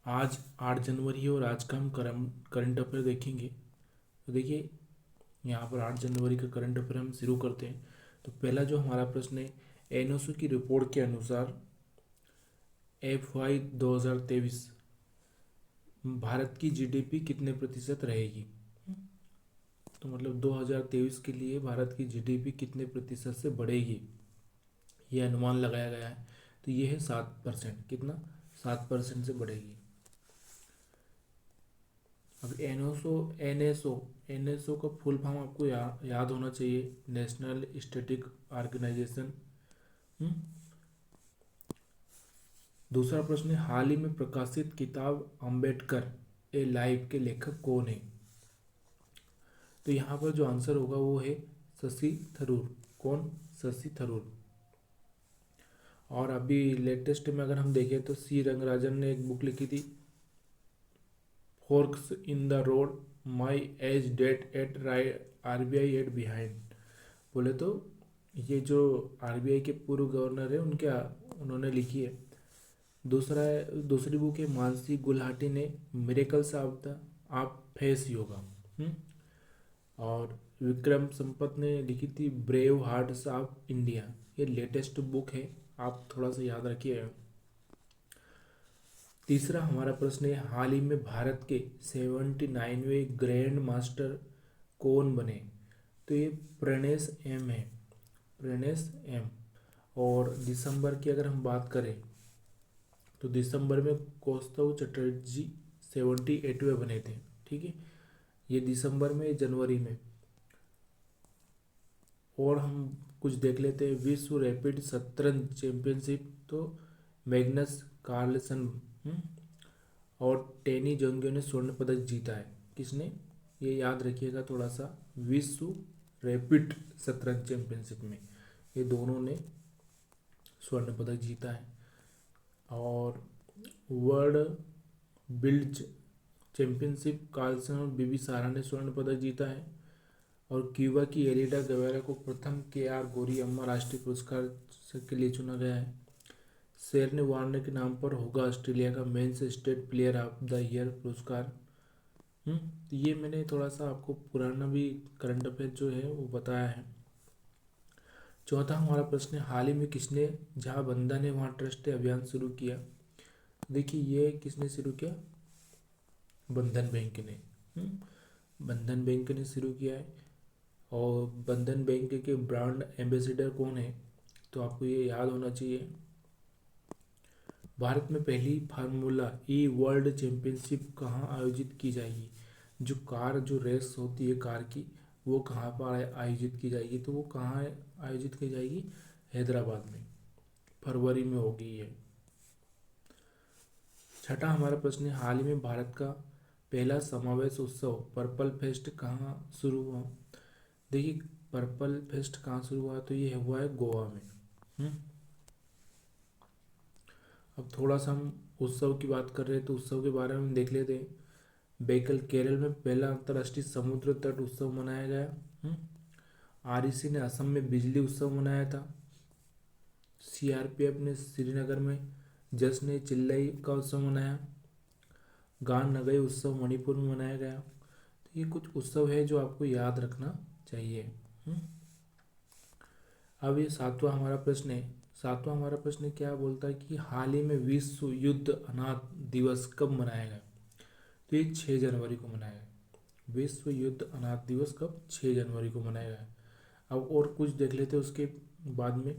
आज 8 जनवरी है और आज का हम करंट अफेयर देखेंगे। तो देखिए, यहाँ पर 8 जनवरी का करंट अफेयर हम शुरू करते हैं। तो पहला जो हमारा प्रश्न है, एनओसी की रिपोर्ट के अनुसार FY 2023 भारत की जीडीपी कितने प्रतिशत रहेगी। तो मतलब 2023 के लिए भारत की जीडीपी कितने प्रतिशत से बढ़ेगी, ये अनुमान लगाया गया है। तो ये है 7%। कितना? 7% से बढ़ेगी। अब एनएसओ का फुल फॉर्म आपको याद होना चाहिए, नेशनल स्टैटिक ऑर्गेनाइजेशन। दूसरा प्रश्न है, हाल ही में प्रकाशित किताब अंबेडकर ए लाइफ के लेखक कौन है। तो यहाँ पर जो आंसर होगा वो है शशि थरूर। कौन? शशि थरूर। और अभी लेटेस्ट में अगर हम देखें तो सी रंगराजन ने एक बुक लिखी थी, forks in the road, my age date at RBI at behind. बोले तो ये जो RBI के पूर्व गवर्नर है उन्होंने लिखी है। दूसरी बुक है मानसी गुलाटी ने मिरेकल्स ऑफ द आप फेस योगा। और विक्रम संपत ने लिखी थी ब्रेव हार्ट्स ऑफ इंडिया। ये लेटेस्ट बुक है, आप थोड़ा सा याद रखिएगा। तीसरा हमारा प्रश्न है, हाल ही में भारत के 79वें ग्रैंड मास्टर कौन बने। तो ये प्रणेश एम है, प्रणेश एम। और दिसंबर की अगर हम बात करें तो दिसंबर में कौस्तव चटर्जी 78वें बने थे। ठीक है, ये दिसंबर में, जनवरी में। और हम कुछ देख लेते हैं, विश्व रैपिड शतरंज चैंपियनशिप तो मैग्नस कार्लसन और टेनी जोंगियो ने स्वर्ण पदक जीता है। किसने? ये याद रखिएगा थोड़ा सा, विश्व रैपिड शतरंज चैंपियनशिप में ये दोनों ने स्वर्ण पदक जीता है। और वर्ल्ड बिल्ड चैंपियनशिप कार्लसन और बीबी सारा ने स्वर्ण पदक जीता है। और क्यूबा की एलिडा गवेरा को प्रथम KR गौरी अम्मा राष्ट्रीय पुरस्कार के लिए चुना गया है। शेरने वार्ने के नाम पर होगा ऑस्ट्रेलिया का men's state player of the year पुरस्कार। तो ये मैंने थोड़ा सा आपको पुराना भी करंट अफेयर जो है वो बताया है। चौथा हमारा प्रश्न है, हाल ही में किसने, जहाँ बंदा ने वहाँ ट्रस्ट अभियान शुरू किया। देखिए, ये किसने शुरू किया? बंधन बैंक ने। बंधन बैंक ने शुरू किया है। और बंधन बैंक के ब्रांड एम्बेसडर कौन है? तो आपको ये याद होना चाहिए, भारत में पहली फार्मूला ई वर्ल्ड चैंपियनशिप कहाँ आयोजित की जाएगी। जो रेस होती है कार की, वो कहाँ पर आयोजित की जाएगी। तो वो कहाँ आयोजित की जाएगी? हैदराबाद में, फरवरी में होगी ये। छठा हमारा प्रश्न है, हाल ही में भारत का पहला समावेश उत्सव पर्पल फेस्ट कहाँ शुरू हुआ। देखिए, पर्पल फेस्ट कहाँ शुरू हुआ, तो ये हुआ है गोवा में। अब थोड़ा सा हम उत्सव की बात कर रहे हैं तो उत्सव के बारे में देख लेते हैं। बेकल केरल में पहला अंतर्राष्ट्रीय समुद्र तट उत्सव मनाया गया। REC ने असम में बिजली उत्सव मनाया था। CRPF ने श्रीनगर में जश्न चिल्लई का उत्सव मनाया। गान नगई उत्सव मणिपुर में मनाया गया। तो ये कुछ उत्सव है जो आपको याद रखना चाहिए। अब ये सातवां हमारा प्रश्न क्या बोलता है कि हाल ही में विश्व युद्ध अनाथ दिवस कब मनाया गया। तो ये 6 जनवरी को मनाया गया। विश्व युद्ध अनाथ दिवस कब? 6 जनवरी को मनाया गया। अब और कुछ देख लेते हैं उसके बाद में।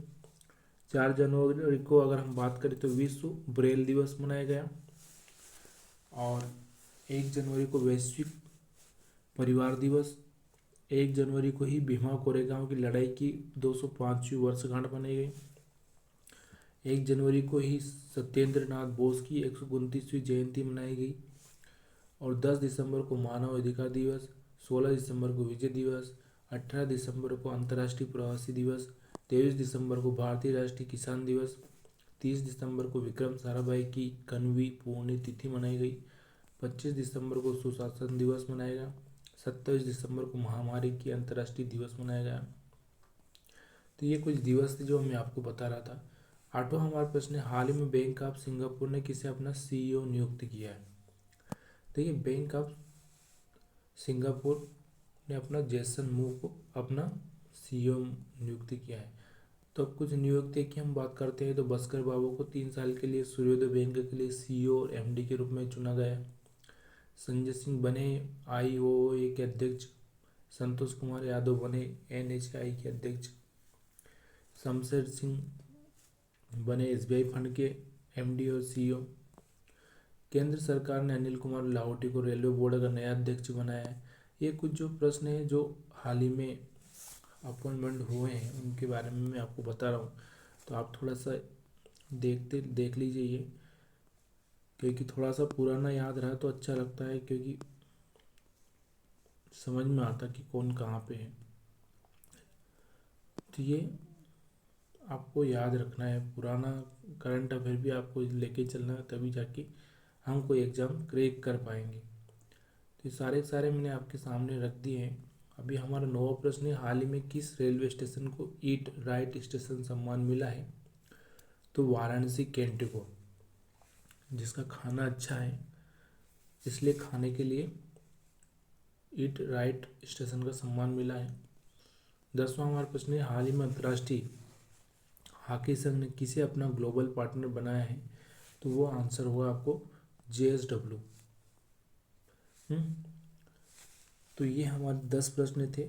4 जनवरी को अगर हम बात करें तो विश्व ब्रेल दिवस मनाया गया। और 1 जनवरी को वैश्विक परिवार दिवस। 1 जनवरी को ही भीमा कोरेगांव की लड़ाई की 205वीं वर्षगांठ मनाई गई। 1 जनवरी को ही सत्येंद्र नाथ बोस की 129वीं जयंती मनाई गई। और 10 दिसंबर को मानव अधिकार दिवस, 16 दिसंबर को विजय दिवस, 18 दिसंबर को अंतर्राष्ट्रीय प्रवासी दिवस, 23 दिसंबर को भारतीय राष्ट्रीय किसान दिवस, 30 दिसंबर को विक्रम साराभाई की 91वीं पुण्यतिथि मनाई गई, 25 दिसंबर को सुशासन दिवस मनाया गया, 27 दिसंबर को महामारी की अंतर्राष्ट्रीय दिवस मनाया गया। तो ये कुछ दिवस थे जो मैं आपको बता रहा था। आठवां हमारा प्रश्न है, हाल ही में बैंक ऑफ सिंगापुर ने किसे अपना सीईओ नियुक्त किया है। देखिए, बैंक ऑफ सिंगापुर ने अपना जेसन मू को अपना सीईओ नियुक्त किया है। तो अब कुछ नियुक्ति की हम बात करते हैं, तो भास्कर बाबू को 3 साल के लिए सूर्योदय बैंक के लिए सीईओ और एमडी के रूप में चुना गया है। संजय सिंह बने आईओए के अध्यक्ष। संतोष कुमार यादव बने एनएचआई के अध्यक्ष। शमशेर सिंह बने एसबीआई फंड के एमडी और सीईओ। केंद्र सरकार ने अनिल कुमार लाहौटी को रेलवे बोर्ड का नया अध्यक्ष बनाया है। ये कुछ जो प्रश्न है जो हाल ही में अपॉइंटमेंट हुए हैं उनके बारे में मैं आपको बता रहा हूँ, तो आप थोड़ा सा देख लीजिए ये, क्योंकि थोड़ा सा पुराना याद रहा तो अच्छा लगता है, क्योंकि समझ में आता कि कौन कहाँ पे है। तो ये आपको याद रखना है, पुराना करंट अफेयर भी आपको लेके चलना है, तभी जाके हम कोई एग्ज़ाम क्रैक कर पाएंगे। तो ये सारे सारे मैंने आपके सामने रख दिए हैं। अभी हमारा 9वां प्रश्न है, हाल ही में किस रेलवे स्टेशन को ईट राइट स्टेशन सम्मान मिला है। तो वाराणसी कैंट को, जिसका खाना अच्छा है इसलिए खाने के लिए ईट राइट स्टेशन का सम्मान मिला है। 10वां हमारा प्रश्न है, हाल ही में अंतर्राष्ट्रीय हॉकी संघ ने किसे अपना ग्लोबल पार्टनर बनाया है। तो वो आंसर होगा आपको JSW। तो ये हमारे 10 प्रश्न थे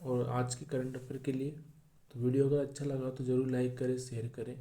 और आज के करंट अफेयर के लिए। तो वीडियो अगर अच्छा लगा तो ज़रूर लाइक करें, शेयर करें।